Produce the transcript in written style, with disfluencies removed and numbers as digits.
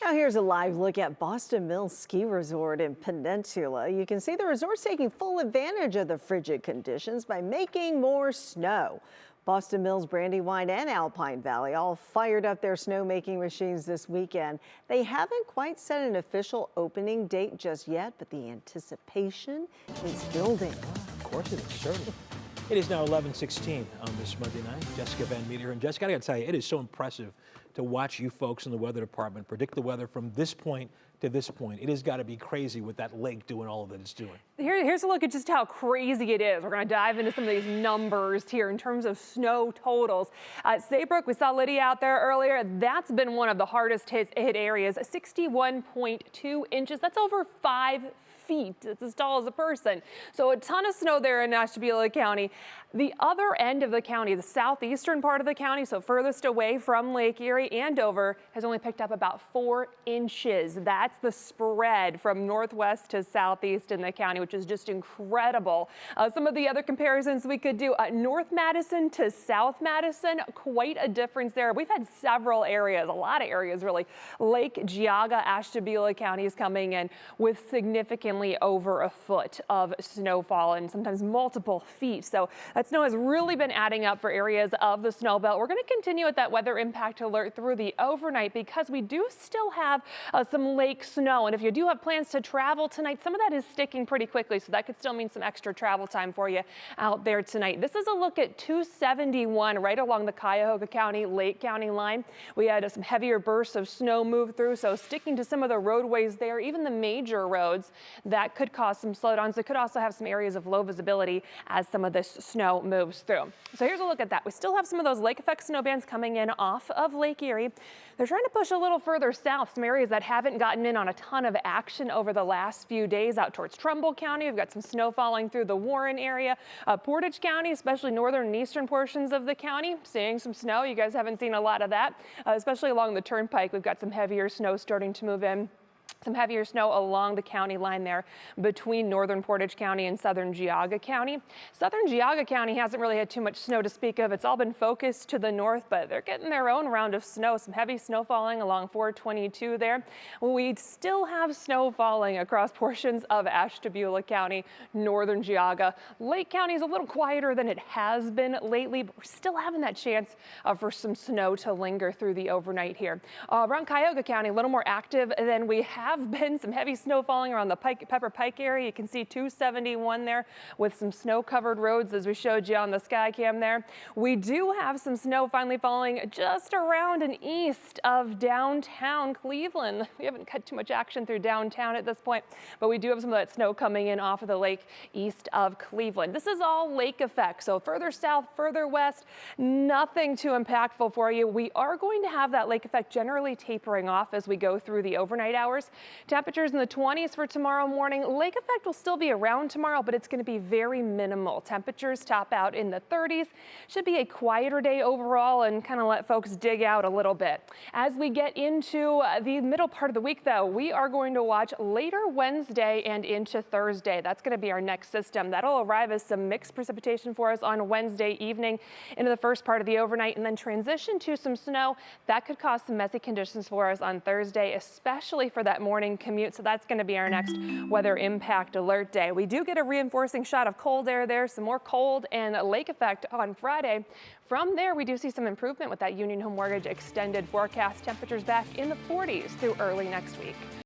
Now here's a live look at Boston Mills Ski Resort in Peninsula. You can see the resort's taking full advantage of the frigid conditions by making more snow. Boston Mills, Brandywine, and Alpine Valley all fired up their snowmaking machines this weekend. They haven't quite set an official opening date just yet, but the anticipation is building. Of course it is, certainly. It is now 11:16 on this Monday night. Jessica Van Meter here. And Jessica, I got to tell you, it is so impressive to watch you folks in the weather department predict the weather from this point to this point. It has got to be crazy with that lake doing all of that it's doing. Here's a look at just how crazy it is. We're going to dive into some of these numbers here in terms of snow totals. Saybrook, we saw Lydia out there earlier. That's been one of the hardest hit areas. 61.2 inches. That's over 5 feet. It's as tall as a person. So a ton of snow there in Ashtabula County. The other end of the county, the southeastern part of the county, so furthest away from Lake Erie and Dover, has only picked up about 4 inches. That's the spread from northwest to southeast in the county, which is just incredible. Some of the other comparisons we could do, North Madison to South Madison, quite a difference there. We've had several areas, a lot of areas really. Lake Geauga, Ashtabula counties coming in with significantly over a foot of snowfall and sometimes multiple feet. So that snow has really been adding up for areas of the snow belt. We're going to continue with that weather impact alert through the overnight because we do still have some lake snow. And if you do have plans to travel tonight, some of that is sticking pretty quickly. So that could still mean some extra travel time for you out there tonight. This is a look at 271 right along the Cuyahoga County, Lake County line. We had some heavier bursts of snow move through. So sticking to some of the roadways there, even the major roads, that could cause some slowdowns. It could also have some areas of low visibility as some of this snow moves through. So here's a look at that. We still have some of those lake effect snow bands coming in off of Lake Erie. They're trying to push a little further south, some areas that haven't gotten in on a ton of action over the last few days out towards Trumbull County. We've got some snow falling through the Warren area. Portage County, especially northern and eastern portions of the county, seeing some snow. You guys haven't seen a lot of that, especially along the turnpike. We've got some heavier snow starting to move in. Some heavier snow along the county line there between northern Portage County and southern Geauga County. Southern Geauga County hasn't really had too much snow to speak of. It's all been focused to the north, but they're getting their own round of snow. Some heavy snow falling along 422 there. We still have snow falling across portions of Ashtabula County, northern Geauga. Lake County is a little quieter than it has been lately, but we're still having that chance for some snow to linger through the overnight here. Around Cuyahoga County, a little more active than we have been. Some heavy snow falling around the Pepper Pike area. You can see 271 there with some snow covered roads as we showed you on the sky cam there. We do have some snow finally falling just around and east of downtown Cleveland. We haven't had too much action through downtown at this point, but we do have some of that snow coming in off of the lake east of Cleveland. This is all lake effect, so further south, further west, nothing too impactful for you. We are going to have that lake effect generally tapering off as we go through the overnight hours. Temperatures in the 20s for tomorrow morning. Lake effect will still be around tomorrow, but it's going to be very minimal. Temperatures top out in the 30s. Should be a quieter day overall and kind of let folks dig out a little bit. As we get into the middle part of the week, though, we are going to watch later Wednesday and into Thursday. That's going to be our next system. That'll arrive as some mixed precipitation for us on Wednesday evening into the first part of the overnight and then transition to some snow. That could cause some messy conditions for us on Thursday, especially for that morning commute. So that's going to be our next weather impact alert day. We do get a reinforcing shot of cold air there, some more cold and lake effect on Friday. From there, we do see some improvement with that Union Home Mortgage extended forecast. Temperatures back in the 40s through early next week.